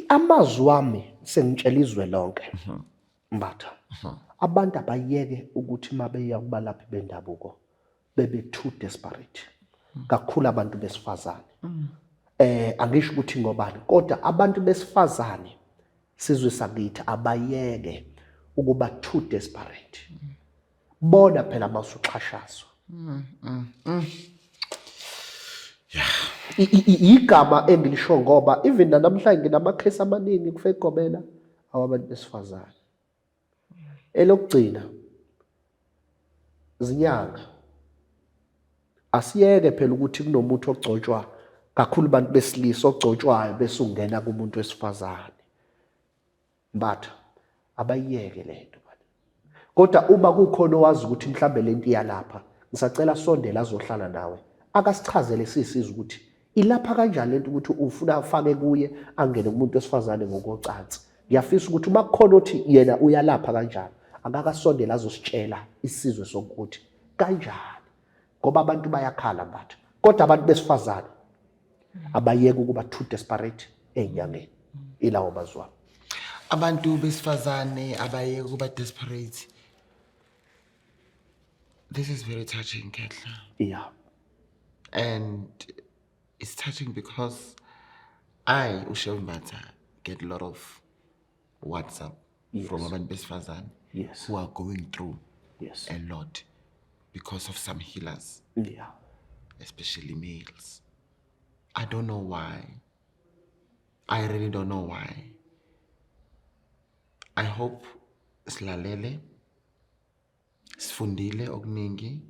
Amazwi wami sengitshela izwe lonke Mbatha. Abantu abayeke ukuthi mabeya kubalaphi bendabuko bebe too desperate. Kakhulu abantu besifazane. Angisho ukuthi ngobani, kodwa abantu besifazane sizwe sakithi abayeke ukuba too desperate. Bona phela masuxhashazwa. Igama engilisho ngoba even namhlanje nginamakhesi amaningi kufegobela awabantu besifazane. Elokugcina zinyanga asiyeke phela ukuthi kunomuntu ogcotshwa kakhulu abantu besilisa ogcotshwayo bese ungena kumuntu wesifazane. Mbatha abayiyeke lento bani. Kodwa uma kukhona owazi ukuthi mhlambe lento iyalapha, ngisacela sondela azohlala nawe. Akasichazele sisiza ukuthi ilapha kanjani lento ukuthi ufuna afake kuye angene kumuntu wesifazane ngokocansi. Ngiyafisa ukuthi uma kukhona uthi yena uyalapha kanjani, akakasondela azositshela isizwe sokuthi kanjani. Ngoba abantu bayakhala Mbatha. Kodwa abantu besifazane abayeke ukuba too desperate enyangeni. Ilawo mazwa. Abantu besifazane abayeke ukuba desperate. This is very touching, Ketla. Yeah. And it's touching because I, Ushev Mbata, get a lot of WhatsApp from Abantu Besifazane who are going through a lot because of some healers, especially males. I don't know why. I really don't know why. I hope silalele, sifundile okuningi,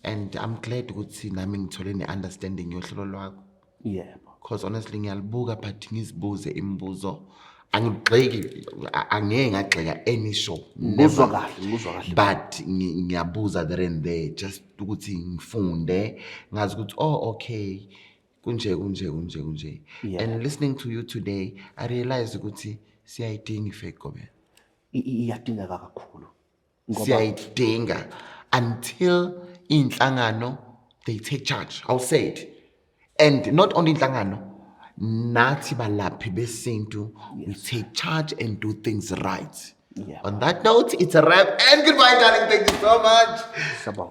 and I'm glad ukuthi nami ngithole ne-understanding yohlelo lwakho. Yeah. Because honestly ngiyalibuka but ngizibuze imibuzo angigxeki angeke ngagxeka any show. Ngizwa kahle. But ngiyabuza there and there just ukuthi ngifunde ngazi ukuthi oh okay kunje. And listening to you today I realized ukuthi siyayidinga ifake gobe. Iyadingeka kakhulu. Siyayidinga until inhlangano they take charge. I'll say it. And not only inhlangano, nathi balaphi besintu, we take charge and do things right. Yeah. On that note, it's a wrap and goodbye, darling. Thank you so much. Sabong.